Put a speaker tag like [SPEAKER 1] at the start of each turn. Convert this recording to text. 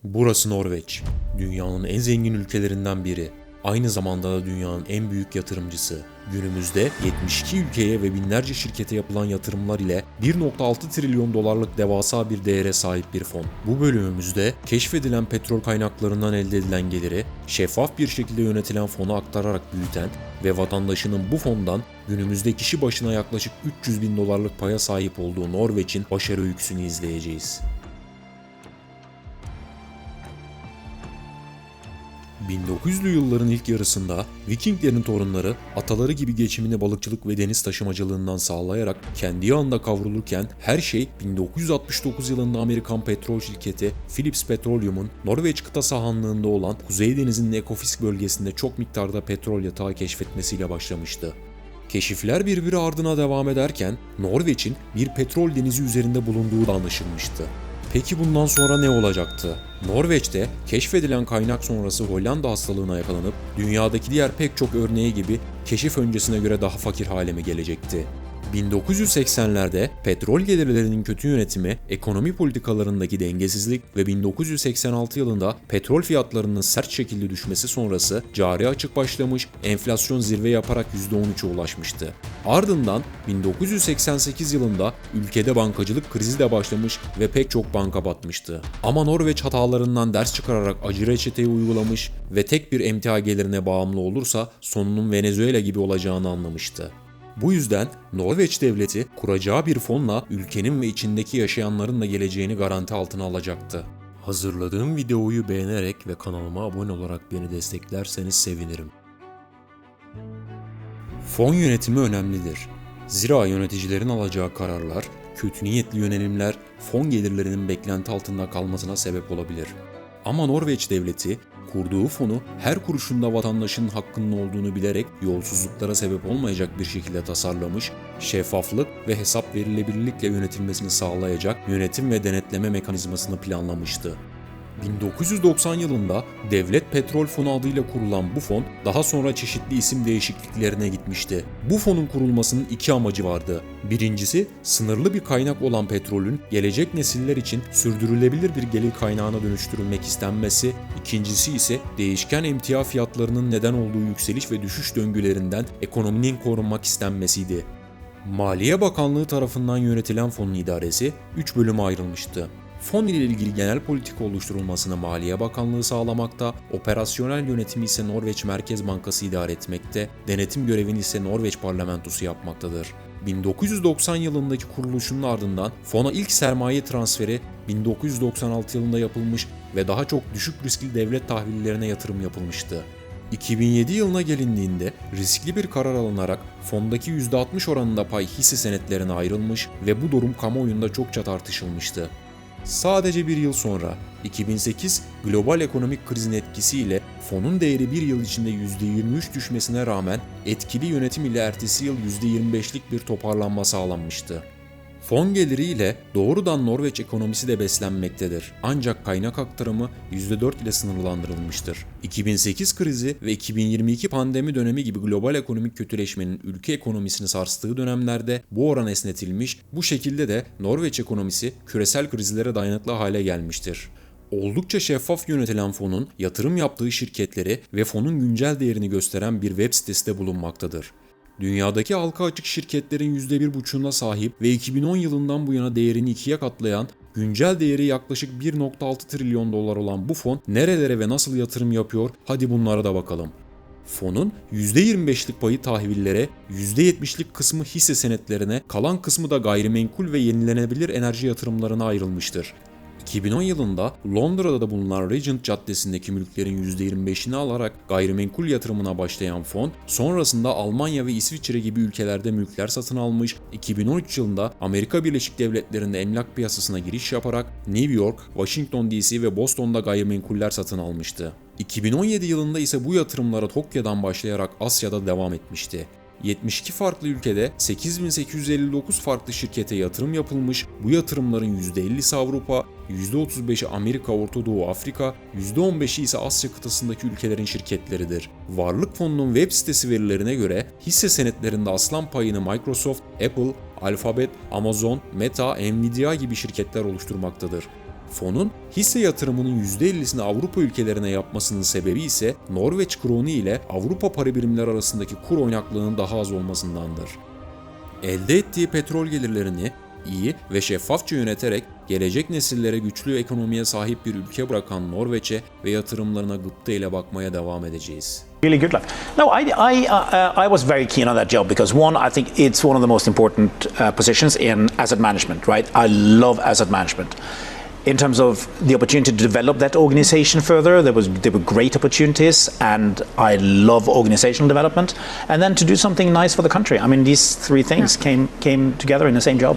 [SPEAKER 1] Burası Norveç. Dünyanın en zengin ülkelerinden biri. Aynı zamanda da dünyanın en büyük yatırımcısı. Günümüzde 72 ülkeye ve binlerce şirkete yapılan yatırımlar ile 1,6 trilyon dolarlık devasa bir değere sahip bir fon. Bu bölümümüzde keşfedilen petrol kaynaklarından elde edilen geliri şeffaf bir şekilde yönetilen fona aktararak büyüten ve vatandaşının bu fondan günümüzde kişi başına yaklaşık 300 bin dolarlık paya sahip olduğu Norveç'in başarı öyküsünü izleyeceğiz. 1900'lü yılların ilk yarısında Vikinglerin torunları ataları gibi geçimini balıkçılık ve deniz taşımacılığından sağlayarak kendi yağında kavrulurken her şey 1969 yılında Amerikan petrol şirketi Phillips Petroleum'un Norveç kıta sahanlığında olan Kuzey Denizi'nin Ekofisk bölgesinde çok miktarda petrol yatağı keşfetmesiyle başlamıştı. Keşifler birbiri ardına devam ederken Norveç'in bir petrol denizi üzerinde bulunduğu da anlaşılmıştı. Peki bundan sonra ne olacaktı? Norveç'te keşfedilen kaynak sonrası Hollanda hastalığına yakalanıp dünyadaki diğer pek çok örneği gibi keşif öncesine göre daha fakir hale mi gelecekti? 1980'lerde petrol gelirlerinin kötü yönetimi, ekonomi politikalarındaki dengesizlik ve 1986 yılında petrol fiyatlarının sert şekilde düşmesi sonrası cari açık başlamış, enflasyon zirve yaparak %13'e ulaşmıştı. Ardından 1988 yılında ülkede bankacılık krizi de başlamış ve pek çok banka batmıştı. Ama Norveç hatalarından ders çıkararak acı reçeteyi uygulamış ve tek bir emtia gelirine bağımlı olursa sonunun Venezuela gibi olacağını anlamıştı. Bu yüzden Norveç devleti kuracağı bir fonla ülkenin ve içindeki yaşayanların da geleceğini garanti altına alacaktı. Hazırladığım videoyu beğenerek ve kanalıma abone olarak beni desteklerseniz sevinirim. Fon yönetimi önemlidir. Zira yöneticilerin alacağı kararlar, kötü niyetli yönelimler fon gelirlerinin beklenti altında kalmasına sebep olabilir. Ama Norveç devleti kurduğu fonu her kuruşunda vatandaşın hakkının olduğunu bilerek yolsuzluklara sebep olmayacak bir şekilde tasarlamış, şeffaflık ve hesap verilebilirlikle yönetilmesini sağlayacak yönetim ve denetleme mekanizmasını planlamıştı. 1990 yılında Devlet Petrol Fonu adıyla kurulan bu fon daha sonra çeşitli isim değişikliklerine gitmişti. Bu fonun kurulmasının iki amacı vardı. Birincisi, sınırlı bir kaynak olan petrolün gelecek nesiller için sürdürülebilir bir gelir kaynağına dönüştürülmek istenmesi, ikincisi ise değişken emtia fiyatlarının neden olduğu yükseliş ve düşüş döngülerinden ekonominin korunmak istenmesiydi. Maliye Bakanlığı tarafından yönetilen fonun idaresi 3 bölüme ayrılmıştı. Fon ile ilgili genel politika oluşturulmasını Maliye Bakanlığı sağlamakta, operasyonel yönetimi ise Norveç Merkez Bankası idare etmekte, denetim görevini ise Norveç Parlamentosu yapmaktadır. 1990 yılındaki kuruluşunun ardından fona ilk sermaye transferi 1996 yılında yapılmış ve daha çok düşük riskli devlet tahvillerine yatırım yapılmıştı. 2007 yılına gelindiğinde riskli bir karar alınarak fondaki %60 oranında pay hisse senetlerine ayrılmış ve bu durum kamuoyunda çokça tartışılmıştı. Sadece bir yıl sonra 2008 global ekonomik krizin etkisiyle fonun değeri bir yıl içinde %23 düşmesine rağmen etkili yönetim ile ertesi yıl %25'lik bir toparlanma sağlanmıştı. Fon geliriyle doğrudan Norveç ekonomisi de beslenmektedir. Ancak kaynak aktarımı %4 ile sınırlandırılmıştır. 2008 krizi ve 2022 pandemi dönemi gibi global ekonomik kötüleşmenin ülke ekonomisini sarstığı dönemlerde bu oran esnetilmiş, bu şekilde de Norveç ekonomisi küresel krizlere dayanıklı hale gelmiştir. Oldukça şeffaf yönetilen fonun yatırım yaptığı şirketleri ve fonun güncel değerini gösteren bir web sitesi de bulunmaktadır. Dünyadaki halka açık şirketlerin %1,5'una sahip ve 2010 yılından bu yana değerini ikiye katlayan, güncel değeri yaklaşık 1,6 trilyon dolar olan bu fon nerelere ve nasıl yatırım yapıyor? Hadi bunlara da bakalım. Fonun %25'lik payı tahvillere, %70'lik kısmı hisse senetlerine, kalan kısmı da gayrimenkul ve yenilenebilir enerji yatırımlarına ayrılmıştır. 2010 yılında Londra'da bulunan Regent Caddesi'ndeki mülklerin %25'ini alarak gayrimenkul yatırımına başlayan fon, sonrasında Almanya ve İsviçre gibi ülkelerde mülkler satın almış, 2013 yılında Amerika Birleşik Devletleri'nde emlak piyasasına giriş yaparak New York, Washington DC ve Boston'da gayrimenkuller satın almıştı. 2017 yılında ise bu yatırımlara Tokyo'dan başlayarak Asya'da devam etmişti. 72 farklı ülkede 8.859 farklı şirkete yatırım yapılmış, bu yatırımların %50'si Avrupa, %35'i Amerika, Orta Doğu, Afrika, %15'i ise Asya kıtasındaki ülkelerin şirketleridir. Varlık fonunun web sitesi verilerine göre hisse senetlerinde aslan payını Microsoft, Apple, Alphabet, Amazon, Meta, Nvidia gibi şirketler oluşturmaktadır. Fonun hisse yatırımının %50'sini Avrupa ülkelerine yapmasının sebebi ise Norveç kronu ile Avrupa para birimleri arasındaki kur oynaklığının daha az olmasındandır. Elde ettiği petrol gelirlerini iyi ve şeffafça yöneterek gelecek nesillere güçlü ekonomiye sahip bir ülke bırakan Norveç'e ve yatırımlarına gıpta ile bakmaya devam edeceğiz.
[SPEAKER 2] Really good luck. No, I was very keen on that job because one, I think it's one of the most important positions in asset management, right? I love asset management. In terms of the opportunity to develop that organization further, there were great opportunities, and I love organizational development. And then to do something nice for the country. I mean, these three things came together in the same job.